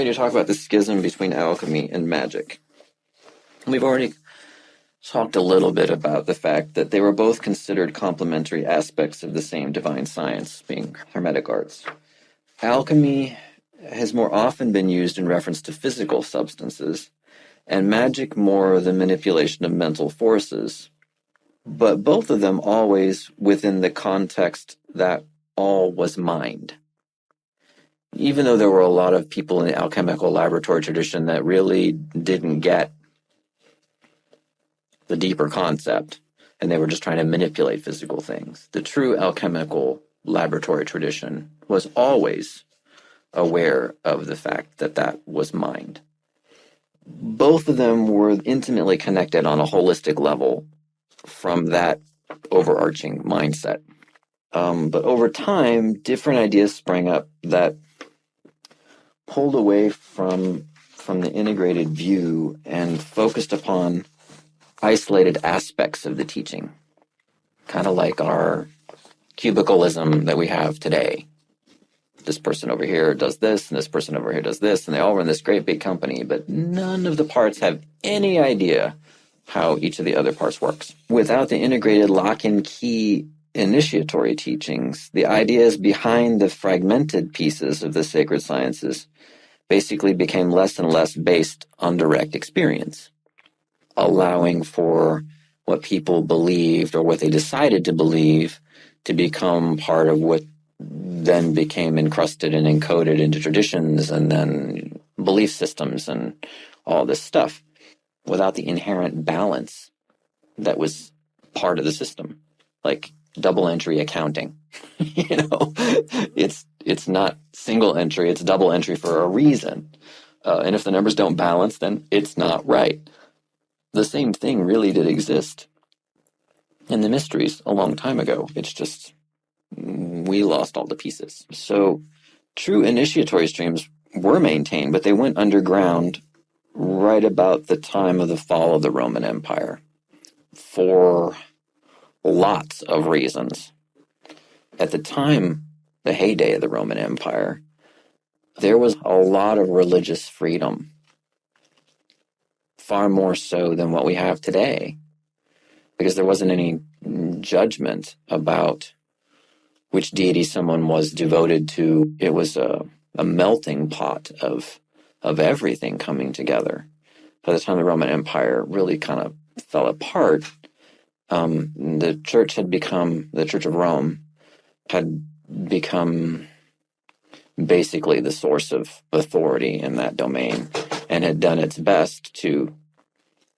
ready to talk about the schism between alchemy and magic. We've already talked a little bit about the fact that they were both considered complementary aspects of the same divine science, being Hermetic arts. Alchemy has more often been used in reference to physical substances, and magic more the manipulation of mental forces, but both of them always within the context that all was mind. Even though there were a lot of people in the alchemical laboratory tradition that really didn't get the deeper concept, and they were just trying to manipulate physical things, the true alchemical laboratory tradition was always aware of the fact that that was mind. Both of them were intimately connected on a holistic level from that overarching mindset. But over time, different ideas sprang up that pulled away from the integrated view and focused upon isolated aspects of the teaching, kind of like our cubicalism that we have today. This person over here does this, and this person over here does this, and they all run this great big company, but none of the parts have any idea how each of the other parts works. Without the integrated lock-and-key initiatory teachings, the ideas behind the fragmented pieces of the sacred sciences basically became less and less based on direct experience, allowing for what people believed or what they decided to believe to become part of what then became encrusted and encoded into traditions and then belief systems and all this stuff, without the inherent balance that was part of the system, like double entry accounting. It's not single entry, it's double entry for a reason. And if the numbers don't balance, then it's not right. The same thing really did exist in the mysteries a long time ago. It's just we lost all the pieces. So true initiatory streams were maintained, but they went underground right about the time of the fall of the Roman Empire for lots of reasons. At the time, the heyday of the Roman Empire, there was a lot of religious freedom, far more so than what we have today, because there wasn't any judgment about which deity someone was devoted to. It was a melting pot of everything coming together. By the time the Roman Empire really kind of fell apart, the Church of Rome had become basically the source of authority in that domain and had done its best to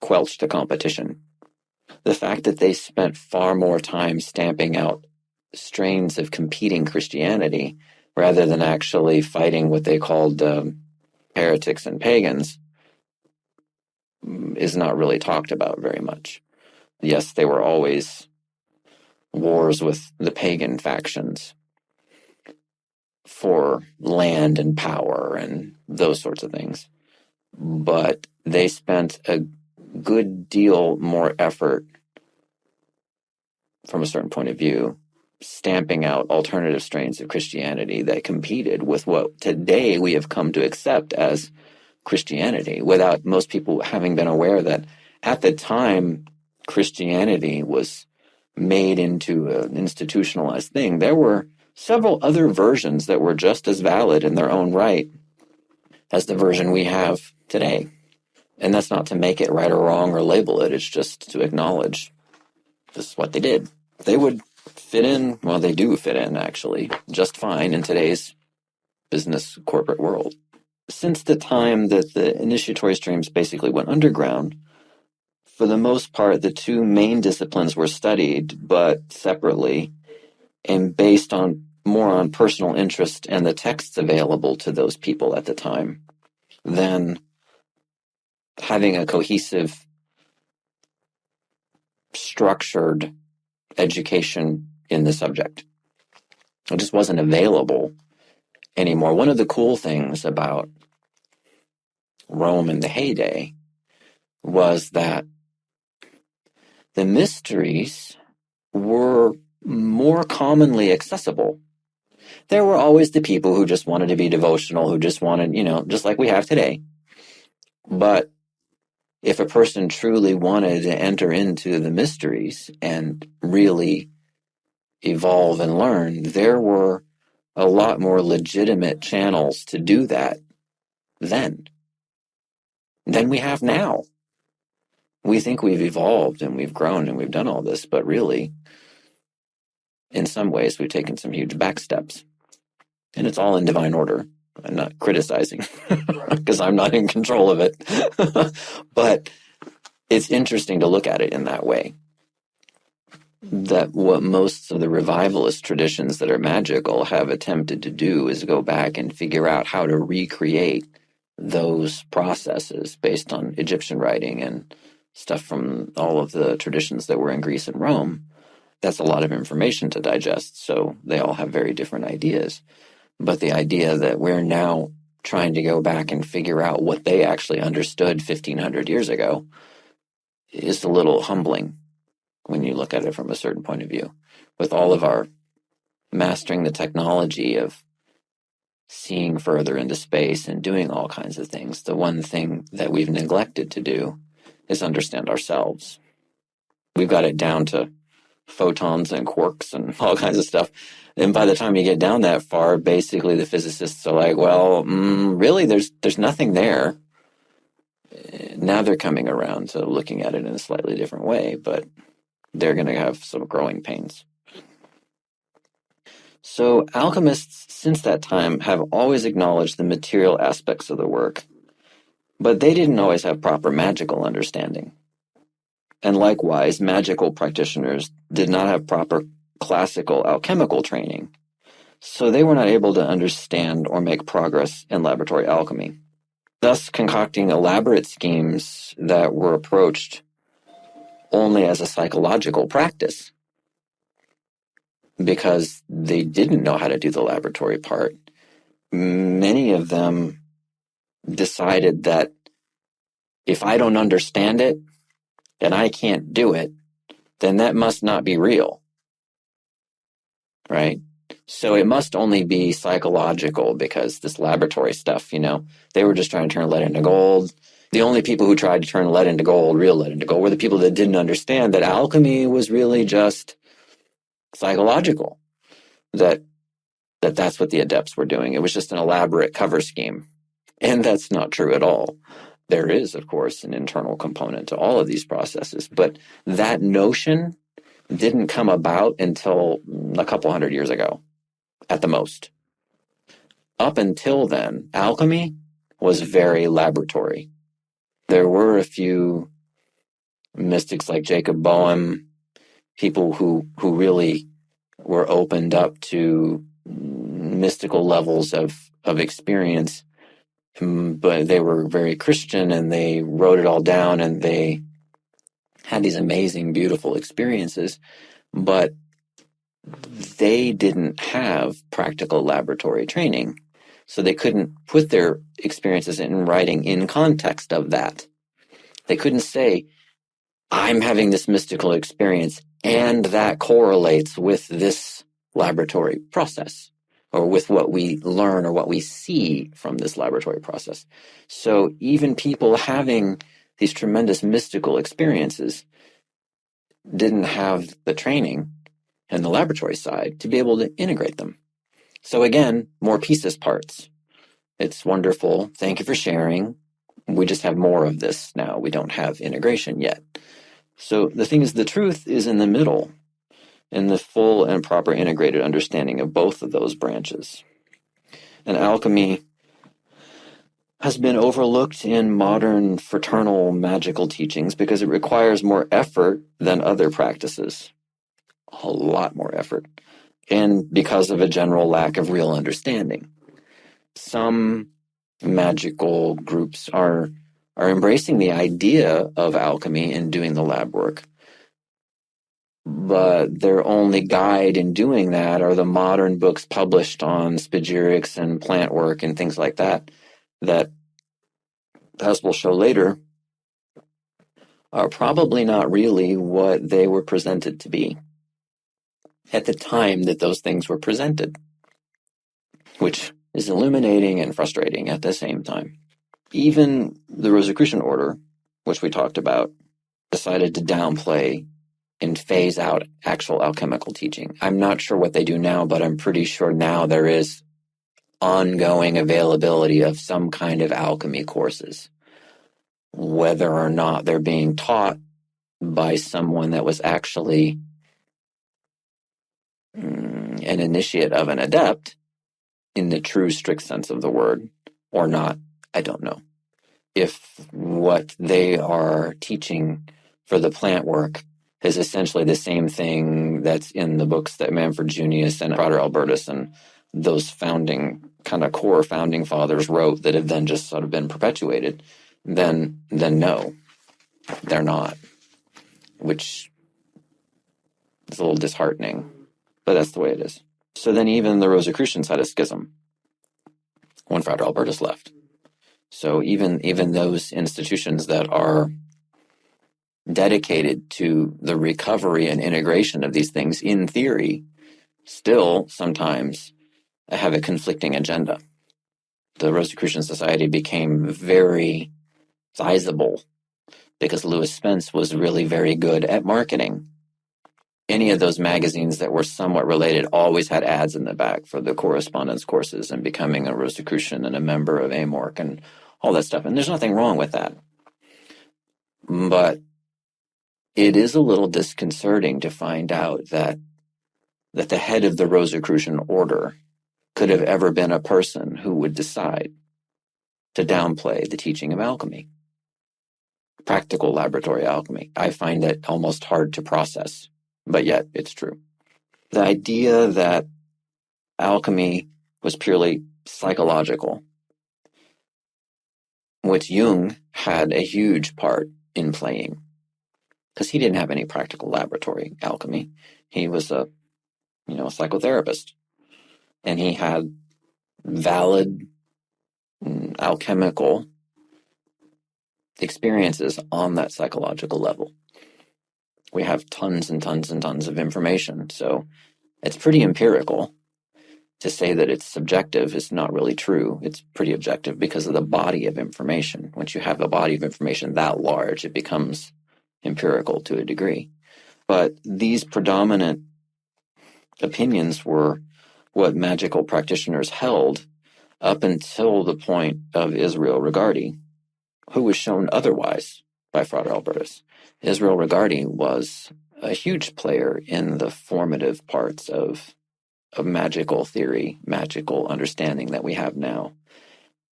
quelch the competition. The fact that they spent far more time stamping out strains of competing Christianity rather than actually fighting what they called heretics and pagans is not really talked about very much. Yes, they were always wars with the pagan factions for land and power and those sorts of things. But they spent a good deal more effort, from a certain point of view, stamping out alternative strains of Christianity that competed with what today we have come to accept as Christianity, without most people having been aware that at the time Christianity was made into an institutionalized thing, there were several other versions that were just as valid in their own right as the version we have today. And that's not to make it right or wrong or label it, it's just to acknowledge this is what they did. They would fit in, well, they do fit in actually, just fine in today's business corporate world. Since the time that the initiatory streams basically went underground, for the most part, the two main disciplines were studied, but separately, and based on more on personal interest and the texts available to those people at the time, than having a cohesive, structured education in the subject. It just wasn't available anymore. One of the cool things about Rome in the heyday was that the mysteries were more commonly accessible. There were always the people who just wanted to be devotional, who just wanted, just like we have today. But if a person truly wanted to enter into the mysteries and really evolve and learn, there were a lot more legitimate channels to do that then than we have now. We think we've evolved and we've grown and we've done all this, but really, in some ways, we've taken some huge back steps. And it's all in divine order. I'm not criticizing because I'm not in control of it. But it's interesting to look at it in that way. That what most of the revivalist traditions that are magical have attempted to do is go back and figure out how to recreate those processes based on Egyptian writing and stuff from all of the traditions that were in Greece and Rome. That's a lot of information to digest, so they all have very different ideas. But the idea that we're now trying to go back and figure out what they actually understood 1,500 years ago is a little humbling when you look at it from a certain point of view. With all of our mastering the technology of seeing further into space and doing all kinds of things, the one thing that we've neglected to do is understand ourselves. We've got it down to photons and quarks and all kinds of stuff. And by the time you get down that far, basically the physicists are like, well, really, there's nothing there. Now they're coming around to looking at it in a slightly different way, but they're going to have some growing pains. So alchemists since that time have always acknowledged the material aspects of the work, but they didn't always have proper magical understanding. And likewise, magical practitioners did not have proper classical alchemical training, so they were not able to understand or make progress in laboratory alchemy, thus concocting elaborate schemes that were approached only as a psychological practice because they didn't know how to do the laboratory part. Many of them decided that if I don't understand it and I can't do it, then that must not be real, right? So it must only be psychological because this laboratory stuff, they were just trying to turn lead into gold. The only people who tried to turn lead into gold, real lead into gold, were the people that didn't understand that alchemy was really just psychological, that's what the adepts were doing. It was just an elaborate cover scheme. And that's not true at all. There is, of course, an internal component to all of these processes, but that notion didn't come about until a couple hundred years ago, at the most. Up until then, alchemy was very laboratory. There were a few mystics like Jacob Boehm, people who really were opened up to mystical levels of experience, but they were very Christian and they wrote it all down and they had these amazing, beautiful experiences, but they didn't have practical laboratory training. So they couldn't put their experiences in writing in context of that. They couldn't say, I'm having this mystical experience and that correlates with this laboratory process or with what we learn or what we see from this laboratory process. So even people having these tremendous mystical experiences didn't have the training and the laboratory side to be able to integrate them. So again, more pieces parts. It's wonderful. Thank you for sharing. We just have more of this now. We don't have integration yet. So the thing is, the truth is in the middle, in the full and proper integrated understanding of both of those branches. And alchemy has been overlooked in modern fraternal magical teachings because it requires more effort than other practices. A lot more effort. And because of a general lack of real understanding. Some magical groups are embracing the idea of alchemy and doing the lab work. But their only guide in doing that are the modern books published on spagyrics and plant work and things like that, that, as we'll show later, are probably not really what they were presented to be at the time that those things were presented. which is illuminating and frustrating at the same time. Even the Rosicrucian order, which we talked about, decided to downplay and phase out actual alchemical teaching. I'm not sure what they do now, but I'm pretty sure now there is ongoing availability of some kind of alchemy courses. Whether or not they're being taught by someone that was actually an initiate of an adept in the true strict sense of the word or not, I don't know. If what they are teaching for the plant work is essentially the same thing that's in the books that Manfred Junius and Frater Albertus and those founding kind of core founding fathers wrote that have then just sort of been perpetuated, then no, they're not, which is a little disheartening, but that's the way it is. So then even the Rosicrucians had a schism when Frater Albertus left. So even those institutions that are dedicated to the recovery and integration of these things in theory still sometimes have a conflicting agenda. The Rosicrucian Society became very sizable because Lewis Spence was really very good at marketing. Any of those magazines that were somewhat related always had ads in the back for the correspondence courses and becoming a Rosicrucian and a member of AMORC and all that stuff. And there's nothing wrong with that. But it is a little disconcerting to find out that the head of the Rosicrucian order could have ever been a person who would decide to downplay the teaching of alchemy, practical laboratory alchemy. I find it almost hard to process, but yet it's true. The idea that alchemy was purely psychological, which Jung had a huge part in playing, because he didn't have any practical laboratory alchemy. He was a psychotherapist, and he had valid alchemical experiences on that psychological level. We have tons and tons and tons of information, so it's pretty empirical. To say that it's subjective is not really true. It's pretty objective because of the body of information. Once you have a body of information that large, it becomes empirical to a degree. But these predominant opinions were what magical practitioners held up until the point of Israel Regardie, who was shown otherwise by Frater Albertus. Israel Regardie was a huge player in the formative parts of magical theory, magical understanding that we have now.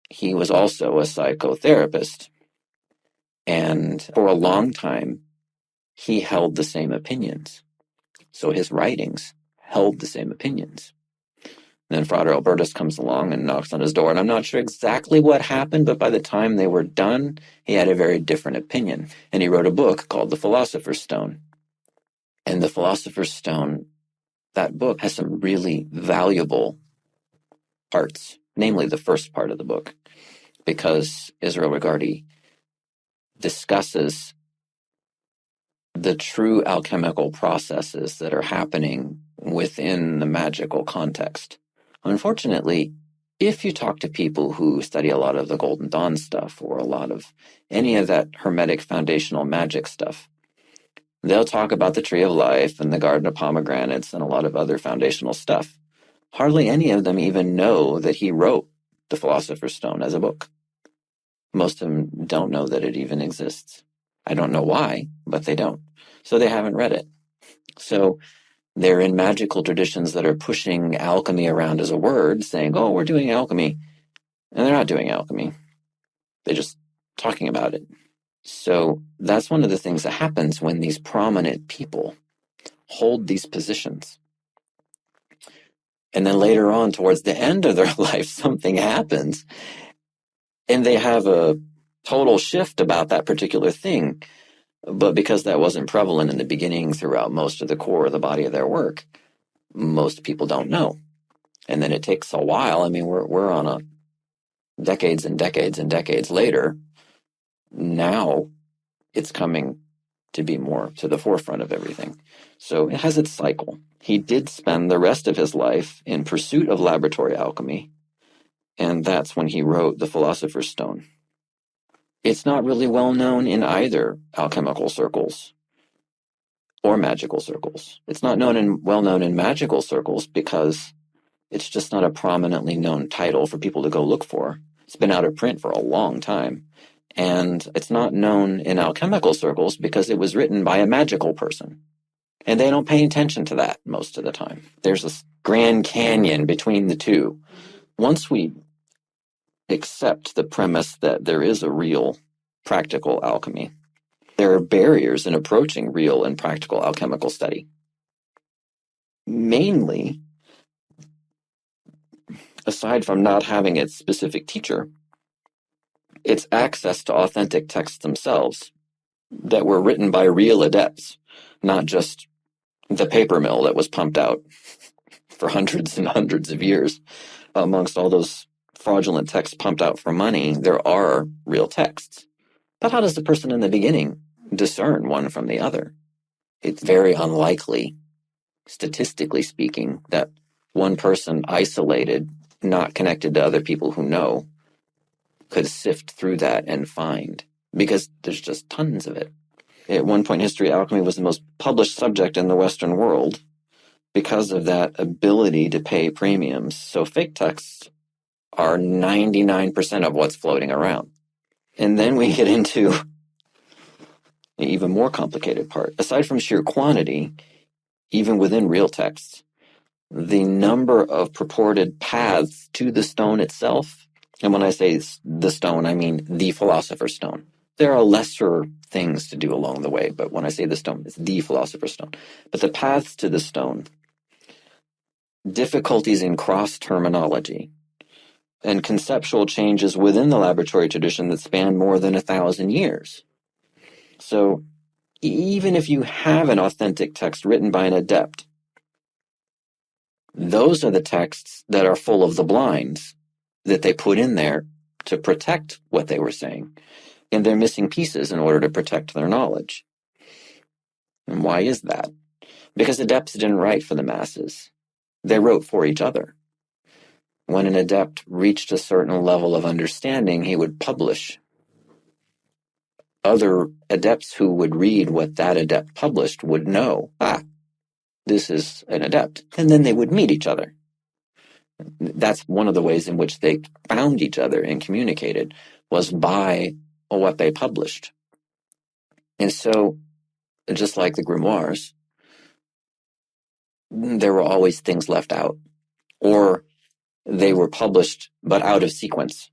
He was also a psychotherapist, and for a long time, he held the same opinions. So his writings held the same opinions. Then Frater Albertus comes along and knocks on his door, and I'm not sure exactly what happened, but by the time they were done, he had a very different opinion. And he wrote a book called The Philosopher's Stone. And The Philosopher's Stone, that book has some really valuable parts, namely the first part of the book, because Israel Regardie discusses the true alchemical processes that are happening within the magical context. Unfortunately, if you talk to people who study a lot of the Golden Dawn stuff or a lot of any of that Hermetic foundational magic stuff, they'll talk about the Tree of Life and the Garden of Pomegranates and a lot of other foundational stuff. Hardly any of them even know that he wrote The Philosopher's Stone as a book. Most of them don't know that it even exists. I don't know why, but they don't. So they haven't read it. So they're in magical traditions that are pushing alchemy around as a word, saying, oh, we're doing alchemy. And they're not doing alchemy. They're just talking about it. So that's one of the things that happens when these prominent people hold these positions. And then later on, towards the end of their life, something happens. And they have a total shift about that particular thing. But because that wasn't prevalent in the beginning throughout most of the core of the body of their work, most people don't know. And then it takes a while. I mean, we're on a decades and decades and decades later. Now it's coming to be more to the forefront of everything. So it has its cycle. He did spend the rest of his life in pursuit of laboratory alchemy, and that's when he wrote The Philosopher's Stone. It's not really well known in either alchemical circles or magical circles. It's not well known in magical circles because it's just not a prominently known title for people to go look for. It's been out of print for a long time. And it's not known in alchemical circles because it was written by a magical person. And they don't pay attention to that most of the time. There's this grand canyon between the two. Once we accept the premise that there is a real practical alchemy, there are barriers in approaching real and practical alchemical study. Mainly, aside from not having its specific teacher, it's access to authentic texts themselves that were written by real adepts, not just the paper mill that was pumped out for hundreds and hundreds of years. Amongst all those fraudulent texts pumped out for money, there are real texts. But how does the person in the beginning discern one from the other? It's very unlikely, statistically speaking, that one person isolated, not connected to other people who know, could sift through that and find, because there's just tons of it. At one point in history, alchemy was the most published subject in the Western world because of that ability to pay premiums. So fake texts are 99% of what's floating around. And then we get into an even more complicated part. Aside from sheer quantity, even within real texts, the number of purported paths to the stone itself, and when I say the stone, I mean the Philosopher's Stone. There are lesser things to do along the way, but when I say the stone, it's the Philosopher's Stone. But the paths to the stone, difficulties in cross-terminology, and conceptual changes within the laboratory tradition that span more than 1,000 years. So even if you have an authentic text written by an adept, those are the texts that are full of the blinds that they put in there to protect what they were saying. And they're missing pieces in order to protect their knowledge. And why is that? Because adepts didn't write for the masses. They wrote for each other. When an adept reached a certain level of understanding, he would publish. Other adepts who would read what that adept published would know, this is an adept. And then they would meet each other. That's one of the ways in which they found each other and communicated, was by what they published. And so, just like the grimoires, there were always things left out, or they were published but out of sequence.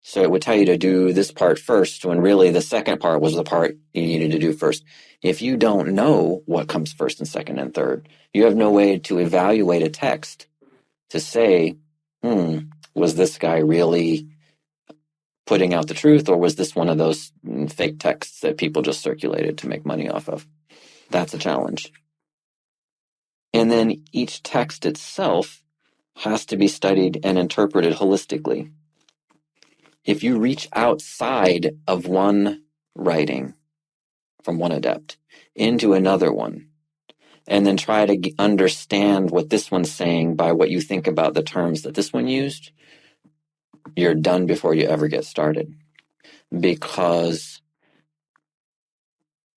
So it would tell you to do this part first, when really the second part was the part you needed to do first. If you don't know what comes first and second and third, you have no way to evaluate a text to say, was this guy really putting out the truth, or was this one of those fake texts that people just circulated to make money off of? That's a challenge. And then each text itself has to be studied and interpreted holistically. If you reach outside of one writing from one adept into another one, and then try to understand what this one's saying by what you think about the terms that this one used, you're done before you ever get started. Because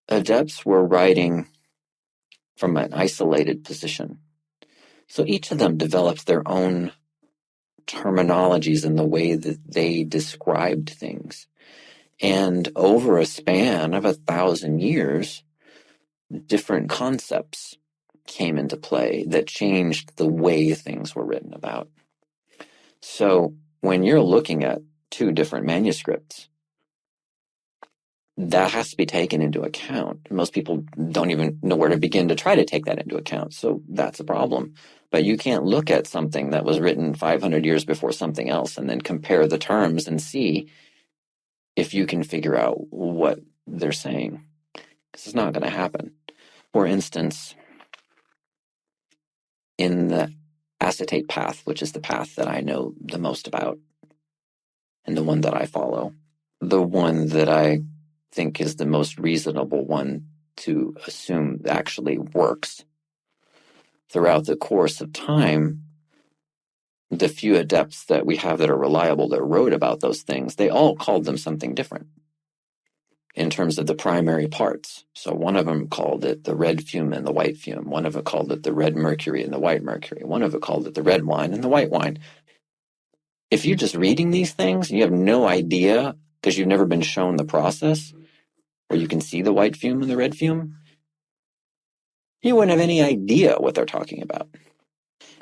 adepts were writing from an isolated position. So each of them developed their own terminologies in the way that they described things. And over a span of 1,000 years, different concepts came into play that changed the way things were written about. So when you're looking at two different manuscripts, that has to be taken into account. Most people don't even know where to begin to try to take that into account. So that's a problem. But you can't look at something that was written 500 years before something else and then compare the terms and see if you can figure out what they're saying. This is not going to happen. For instance, in the acetate path, which is the path that I know the most about and the one that I follow, the one that I think is the most reasonable one to assume actually works. Throughout the course of time, the few adepts that we have that are reliable that wrote about those things, they all called them something different in terms of the primary parts. So one of them called it the red fume and the white fume. One of them called it the red mercury and the white mercury. One of them called it the red wine and the white wine. If you're just reading these things, you have no idea, because you've never been shown the process where you can see the white fume and the red fume, you wouldn't have any idea what they're talking about.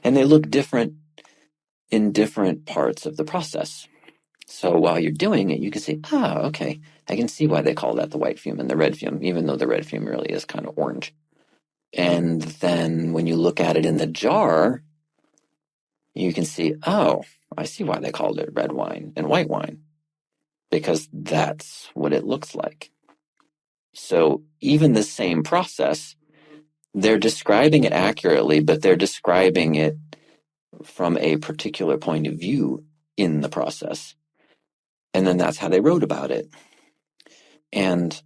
And they look different in different parts of the process. So while you're doing it, you can say, okay, I can see why they call that the white fume and the red fume, even though the red fume really is kind of orange. And then when you look at it in the jar, you can see, I see why they called it red wine and white wine, because that's what it looks like. So even the same process, they're describing it accurately, but they're describing it from a particular point of view in the process. And then that's how they wrote about it. And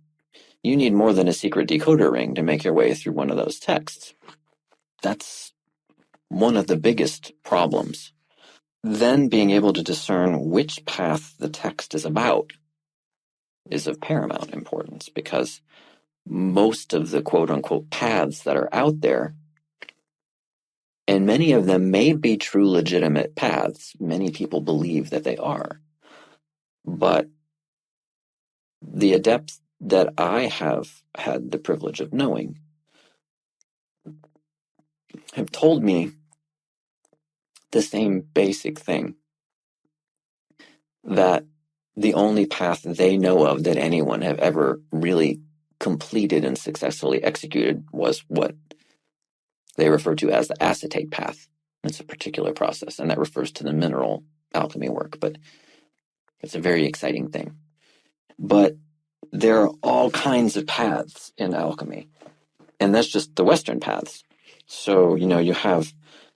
you need more than a secret decoder ring to make your way through one of those texts. That's one of the biggest problems. Then being able to discern which path the text is about is of paramount importance, because most of the quote-unquote paths that are out there, and many of them may be true legitimate paths, many people believe that they are, but the adepts that I have had the privilege of knowing have told me the same basic thing, that the only path they know of that anyone have ever really completed and successfully executed was what they refer to as the acetate path. It's a particular process, and that refers to the mineral alchemy work, but it's a very exciting thing. But there are all kinds of paths in alchemy, and that's just the Western paths. So, you have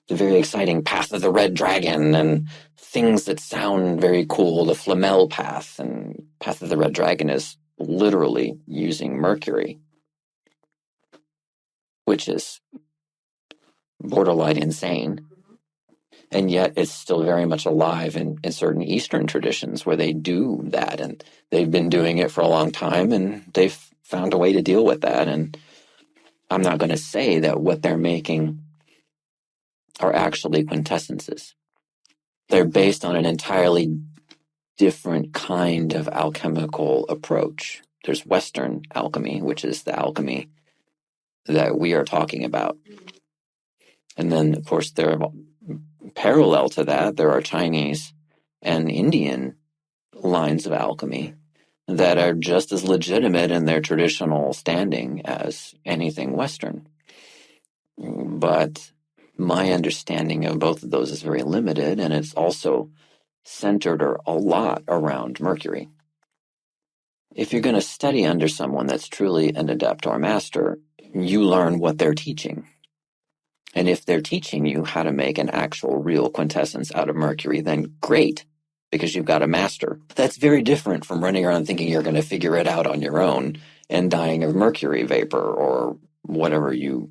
the very exciting path of the red dragon and things that sound very cool, the Flamel path, and path of the red dragon is literally using mercury, which is borderline insane. And yet it's still very much alive in certain Eastern traditions where they do that, and they've been doing it for a long time, and they've found a way to deal with that. And I'm not going to say that what they're making are actually quintessences. They're based on an entirely different kind of alchemical approach. There's Western alchemy, which is the alchemy that we are talking about. And then, of course, there are parallel to that, there are Chinese and Indian lines of alchemy that are just as legitimate in their traditional standing as anything Western. But my understanding of both of those is very limited, and it's also centered a lot around mercury. If you're going to study under someone that's truly an adept or master, you learn what they're teaching. And if they're teaching you how to make an actual real quintessence out of mercury, then great, because you've got a master. That's very different from running around thinking you're going to figure it out on your own and dying of mercury vapor or whatever you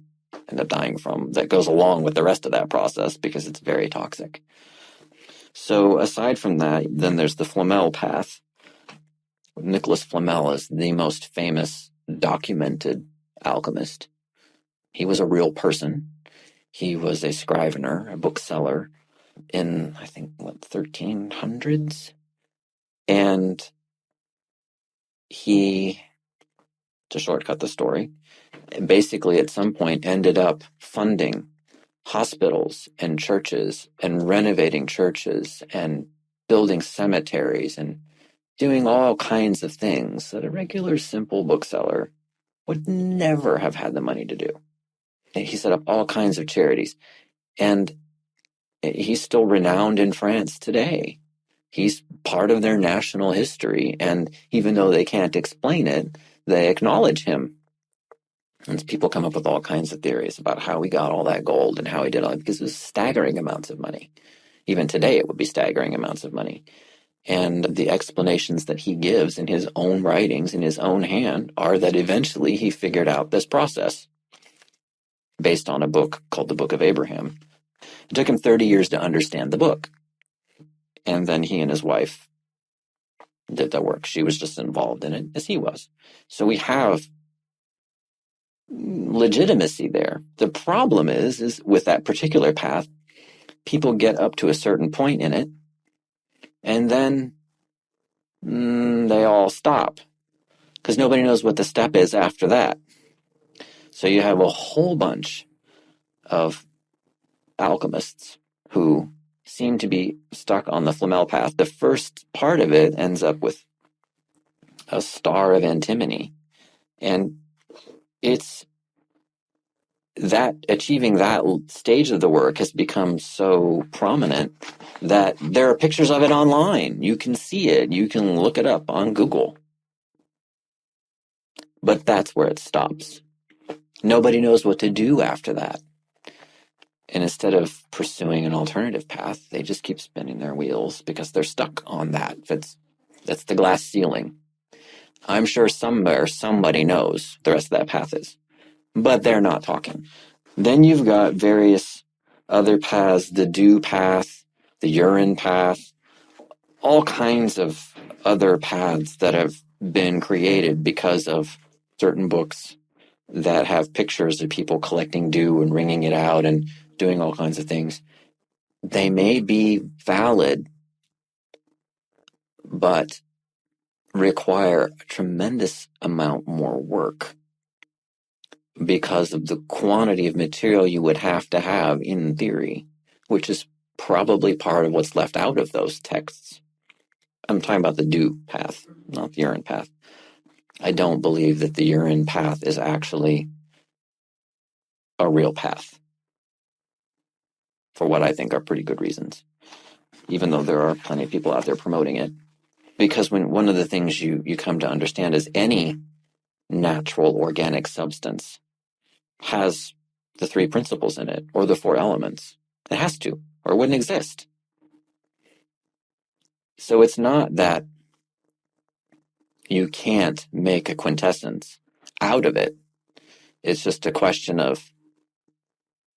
end up dying from that goes along with the rest of that process, because it's very toxic. So aside from that, then there's the Flamel path. Nicholas Flamel is the most famous documented alchemist. He was a real person. He was a scrivener, a bookseller in, I think, 1300s. And he, to shortcut the story, basically at some point ended up funding hospitals and churches and renovating churches and building cemeteries and doing all kinds of things that a regular, simple bookseller would never have had the money to do. He set up all kinds of charities, and he's still renowned in France today. He's part of their national history, and even though they can't explain it, they acknowledge him. And people come up with all kinds of theories about how he got all that gold and how he did all that, because it was staggering amounts of money. Even today, it would be staggering amounts of money. And the explanations that he gives in his own writings, in his own hand, are that eventually he figured out this process based on a book called the Book of Abraham. It took him 30 years to understand the book. And then he and his wife did the work. She was just involved in it as he was. So we have legitimacy there. The problem is with that particular path, people get up to a certain point in it, and then they all stop because nobody knows what the step is after that. So you have a whole bunch of alchemists who seem to be stuck on the Flamel path. The first part of it ends up with a star of antimony, and it's that achieving that stage of the work has become so prominent that there are pictures of it online. You can see it. You can look it up on Google. But that's where it stops. Nobody knows what to do after that. And instead of pursuing an alternative path, they just keep spinning their wheels because they're stuck on that. That's the glass ceiling. I'm sure somewhere somebody knows the rest of that path is, but they're not talking. Then you've got various other paths, the dew path, the urine path, all kinds of other paths that have been created because of certain books that have pictures of people collecting dew and wringing it out and doing all kinds of things. They may be valid, but require a tremendous amount more work because of the quantity of material you would have to have in theory, which is probably part of what's left out of those texts. I'm talking about the dew path, not the urine path. I don't believe that the urine path is actually a real path for what I think are pretty good reasons, even though there are plenty of people out there promoting it. Because one of the things you come to understand is any natural organic substance has the three principles in it, or the four elements. It has to, or it wouldn't exist. So it's not that you can't make a quintessence out of it. It's just a question of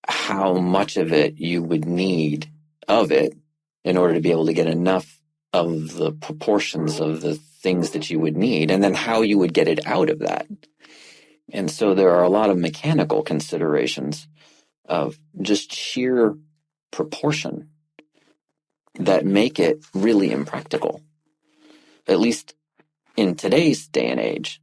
how much of it you would need of it in order to be able to get enough of the proportions of the things that you would need, and then how you would get it out of that. And so there are a lot of mechanical considerations of just sheer proportion that make it really impractical, at least in today's day and age.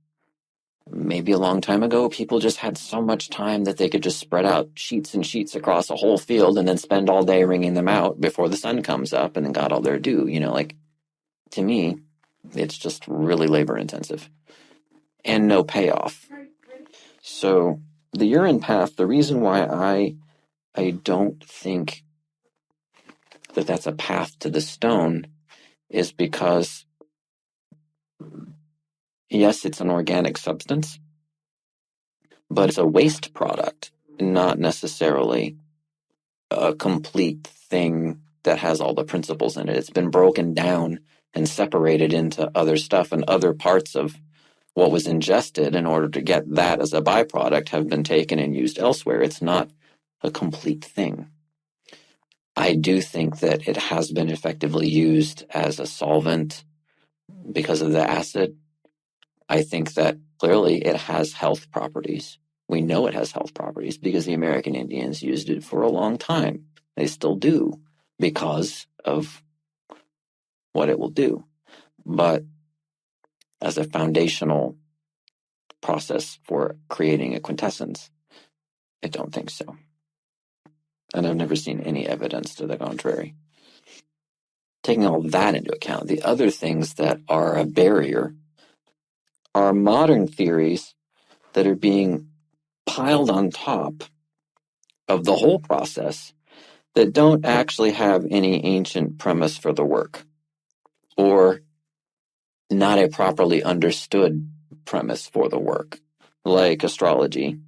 Maybe a long time ago, people just had so much time that they could just spread out sheets and sheets across a whole field and then spend all day wringing them out before the sun comes up and then got all their dew. To me, it's just really labor intensive and no payoff. So the urine path, the reason why I don't think that that's a path to the stone is because, yes, it's an organic substance, but it's a waste product, not necessarily a complete thing that has all the principles in it. It's been broken down and separated into other stuff, and other parts of what was ingested in order to get that as a byproduct have been taken and used elsewhere. It's not a complete thing. I do think that it has been effectively used as a solvent because of the acid. I think that clearly it has health properties. We know it has health properties because the American Indians used it for a long time. They still do because of what it will do. But as a foundational process for creating a quintessence, I don't think so. And I've never seen any evidence to the contrary. Taking all that into account, the other things that are a barrier are modern theories that are being piled on top of the whole process that don't actually have any ancient premise for the work, or not a properly understood premise for the work, like astrology,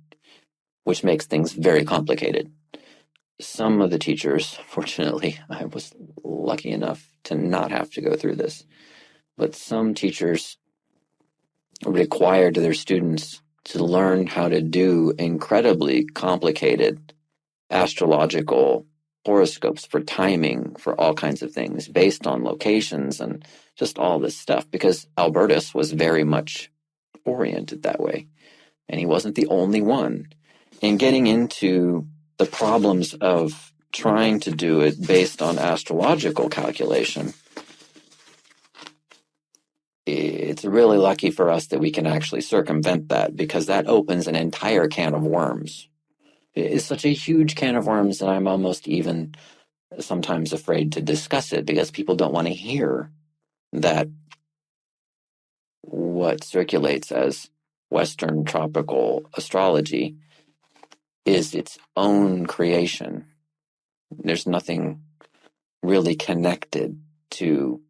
which makes things very complicated. some of the teachers, fortunately, I was lucky enough to not have to go through this, but some teachers required their students to learn how to do incredibly complicated astrological horoscopes for timing, for all kinds of things based on locations and just all this stuff, because Albertus was very much oriented that way. And he wasn't the only one. In getting into the problems of trying to do it based on astrological calculation, it's really lucky for us that we can actually circumvent that, because that opens an entire can of worms. It's such a huge can of worms that I'm almost even sometimes afraid to discuss it, because people don't want to hear that what circulates as Western tropical astrology is its own creation. There's nothing really connected to,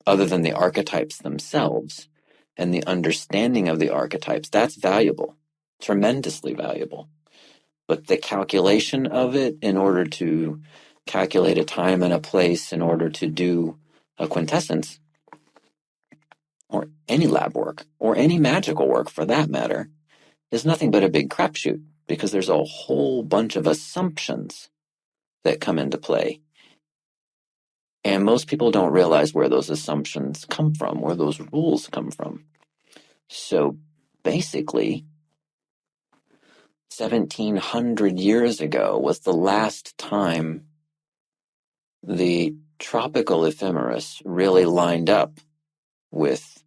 other than the archetypes themselves and the understanding of the archetypes. That's valuable, tremendously valuable. But the calculation of it, in order to calculate a time and a place, in order to do a quintessence, or any lab work, or any magical work for that matter, is nothing but a big crapshoot, because there's a whole bunch of assumptions that come into play. And most people don't realize where those assumptions come from, where those rules come from. So basically, 1700 years ago was the last time the tropical ephemeris really lined up with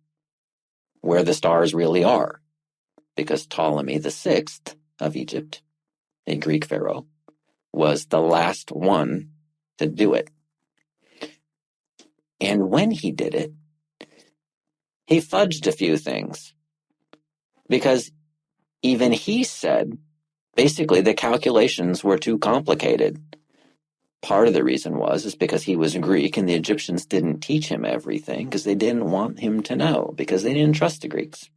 where the stars really are, because Ptolemy VI of Egypt, a Greek pharaoh, was the last one to do it. And when he did it, he fudged a few things, because even he said basically the calculations were too complicated. Part of the reason is because he was Greek and the Egyptians didn't teach him everything, because they didn't want him to know, because they didn't trust the Greeks.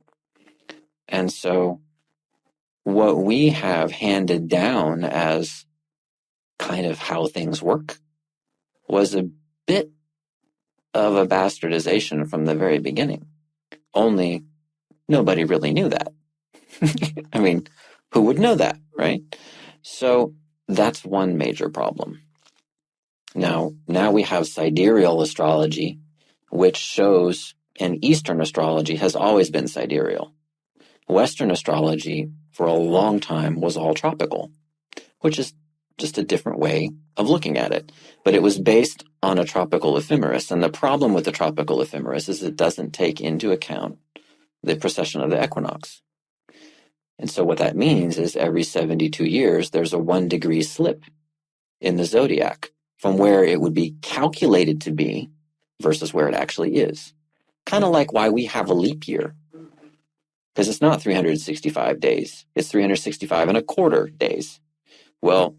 And so what we have handed down as kind of how things work was a bit of a bastardization from the very beginning. Only nobody really knew that. I mean, who would know that, right? So that's one major problem. Now we have sidereal astrology, which shows, and Eastern astrology has always been sidereal. Western astrology, for a long time, was all tropical, which is just a different way of looking at it. But it was based on a tropical ephemeris, and the problem with the tropical ephemeris is it doesn't take into account the precession of the equinox. And so what that means is every 72 years, there's a 1 degree slip in the zodiac from where it would be calculated to be versus where it actually is. Kind of like why we have a leap year. Because it's not 365 days. It's 365 and a quarter days. Well,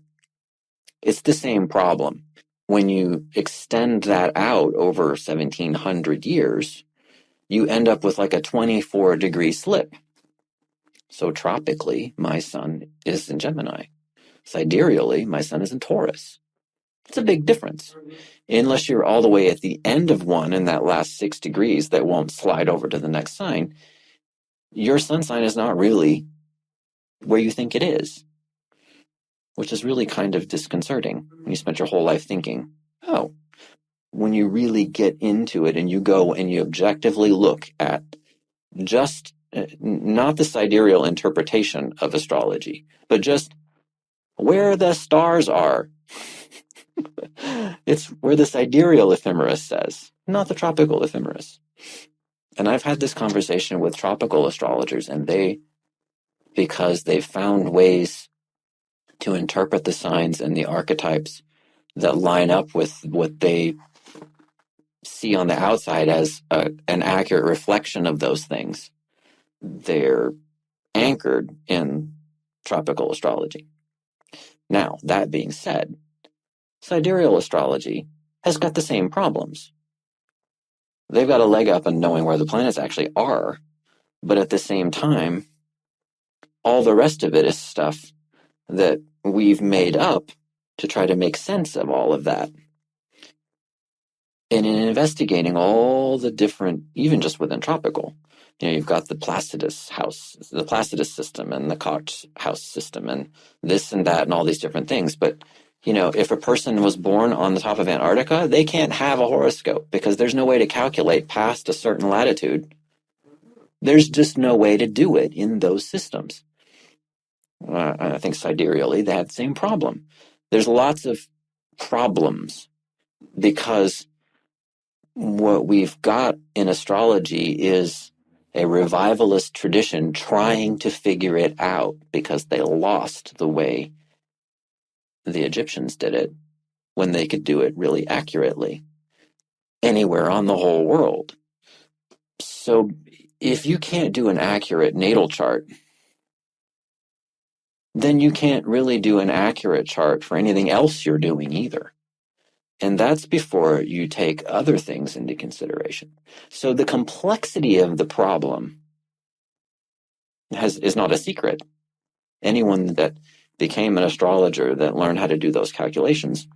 it's the same problem. When you extend that out over 1700 years, you end up with like a 24 degree slip. So tropically, my sun is in Gemini. Sidereally, my sun is in Taurus. It's a big difference. Unless you're all the way at the end of one in that last 6 degrees that won't slide over to the next sign, your sun sign is not really where you think it is, which is really kind of disconcerting when you spent your whole life thinking, oh, when you really get into it and you go and you objectively look at just not the sidereal interpretation of astrology, but just where the stars are. It's where the sidereal ephemeris says, not the tropical ephemeris. And I've had this conversation with tropical astrologers, and because they've found ways to interpret the signs and the archetypes that line up with what they see on the outside as an accurate reflection of those things, they're anchored in tropical astrology. Now, that being said, sidereal astrology has got the same problems. They've got a leg up in knowing where the planets actually are, but at the same time, all the rest of it is stuff that we've made up to try to make sense of all of that. And in investigating all the different, even just within tropical, you've got the Placidus system and the Koch house system and this and that and all these different things. But, if a person was born on the top of Antarctica, they can't have a horoscope because there's no way to calculate past a certain latitude. There's just no way to do it in those systems. I think sidereally, they had the same problem. There's lots of problems because what we've got in astrology is a revivalist tradition trying to figure it out because they lost the way the Egyptians did it when they could do it really accurately anywhere on the whole world. So if you can't do an accurate natal chart, then you can't really do an accurate chart for anything else you're doing either. And that's before you take other things into consideration. So the complexity of the problem is not a secret. Anyone that became an astrologer that learned how to do those calculations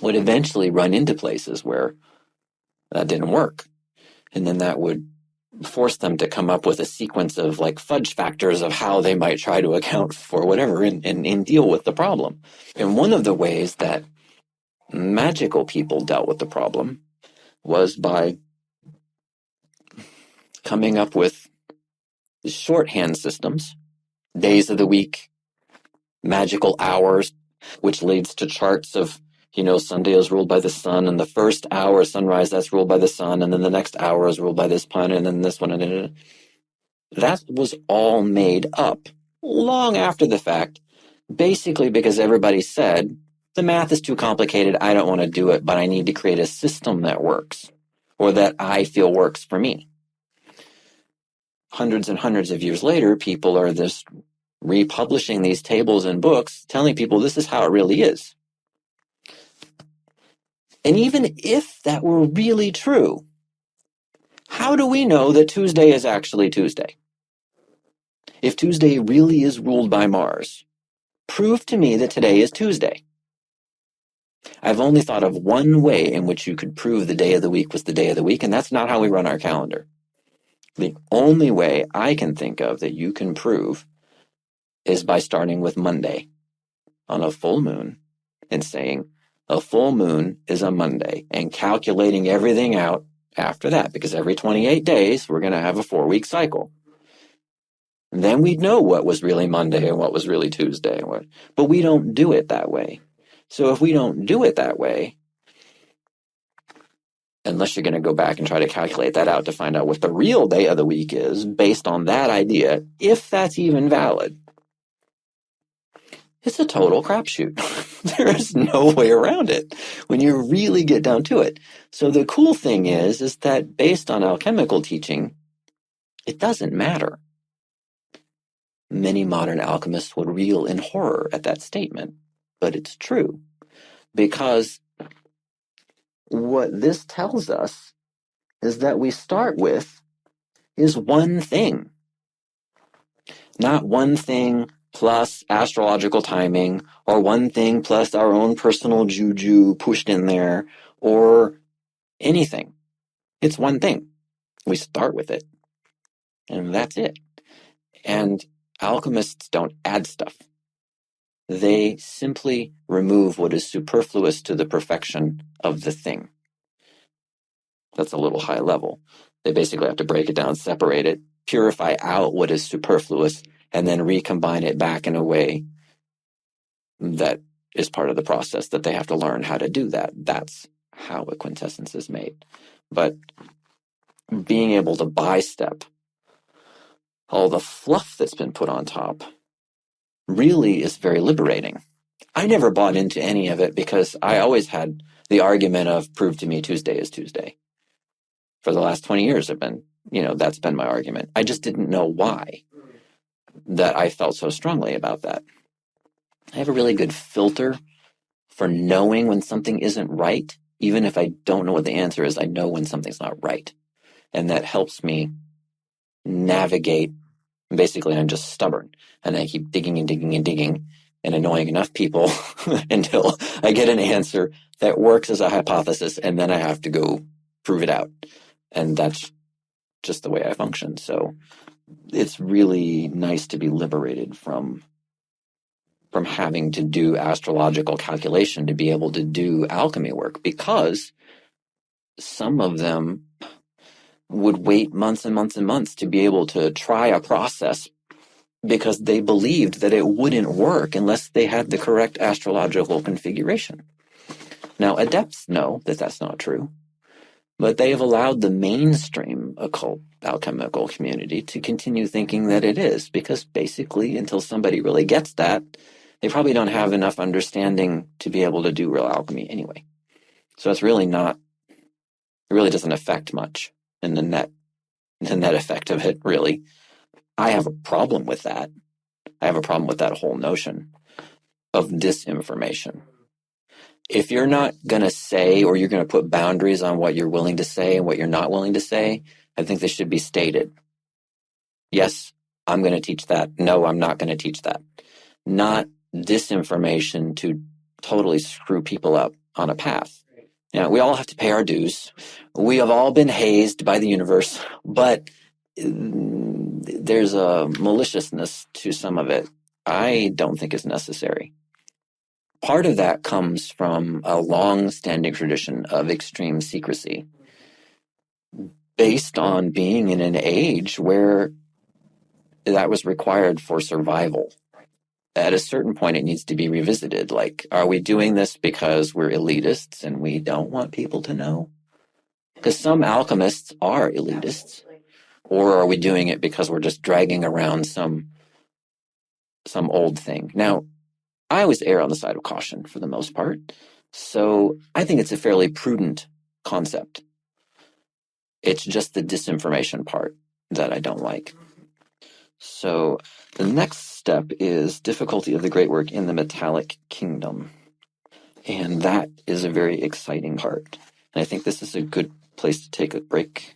would eventually run into places where that didn't work. And then that would force them to come up with a sequence of like fudge factors of how they might try to account for whatever and deal with the problem. And one of the ways that magical people dealt with the problem was by coming up with shorthand systems, days of the week, magical hours, which leads to charts of, Sunday is ruled by the sun, and the first hour sunrise, that's ruled by the sun, and then the next hour is ruled by this planet, and then this one, and that was all made up long after the fact, basically because everybody said, the math is too complicated, I don't want to do it, but I need to create a system that works, or that I feel works for me. Hundreds and hundreds of years later, people are just republishing these tables and books, telling people this is how it really is. And even if that were really true, how do we know that Tuesday is actually Tuesday? If Tuesday really is ruled by Mars, prove to me that today is Tuesday. I've only thought of one way in which you could prove the day of the week was the day of the week, and that's not how we run our calendar. The only way I can think of that you can prove is by starting with Monday on a full moon and saying a full moon is a Monday and calculating everything out after that, because every 28 days we're going to have a 4-week cycle. And then we'd know what was really Monday and what was really Tuesday. But we don't do it that way. So if we don't do it that way, unless you're going to go back and try to calculate that out to find out what the real day of the week is based on that idea, if that's even valid, it's a total crapshoot. There is no way around it when you really get down to it. So the cool thing is that based on alchemical teaching, it doesn't matter. Many modern alchemists would reel in horror at that statement, but it's true. Because what this tells us is that we start with is one thing. Not one thing plus astrological timing, or one thing plus our own personal juju pushed in there, or anything. It's one thing. We start with it. And that's it. And alchemists don't add stuff. They simply remove what is superfluous to the perfection of the thing. That's a little high level. They basically have to break it down, separate it, purify out what is superfluous, and then recombine it back in a way that is part of the process that they have to learn how to do that. That's how a quintessence is made. But being able to bystep all the fluff that's been put on top really is very liberating. I never bought into any of it because I always had the argument of prove to me Tuesday is Tuesday. For the last 20 years I've been, that's been my argument. I just didn't know why that I felt so strongly about that. I have a really good filter for knowing when something isn't right. Even if I don't know what the answer is, I know when something's not right. And that helps me navigate. Basically, I'm just stubborn. And I keep digging and digging and digging and annoying enough people until I get an answer that works as a hypothesis, and then I have to go prove it out. And that's just the way I function. So it's really nice to be liberated from having to do astrological calculation to be able to do alchemy work, because some of them would wait months and months and months to be able to try a process because they believed that it wouldn't work unless they had the correct astrological configuration. Now, adepts know that that's not true, but they have allowed the mainstream occult alchemical community to continue thinking that it is, because basically, until somebody really gets that, they probably don't have enough understanding to be able to do real alchemy anyway. So it's really not, it really doesn't affect much in the net effect of it, really. I have a problem with that. I have a problem with that whole notion of disinformation. If you're not going to say, or you're going to put boundaries on what you're willing to say and what you're not willing to say, I think they should be stated. Yes, I'm going to teach that. No, I'm not going to teach that. Not disinformation to totally screw people up on a path. Yeah, we all have to pay our dues. We have all been hazed by the universe, but there's a maliciousness to some of it I don't think is necessary. Part of that comes from a long-standing tradition of extreme secrecy, based on being in an age where that was required for survival. At a certain point, it needs to be revisited. Like, are we doing this because we're elitists and we don't want people to know? Because some alchemists are elitists. Or are we doing it because we're just dragging around some old thing? Now, I always err on the side of caution for the most part. So I think it's a fairly prudent concept. It's just the disinformation part that I don't like. So the next step is difficulty of the great work in the metallic kingdom. And that is a very exciting part. And I think this is a good place to take a break.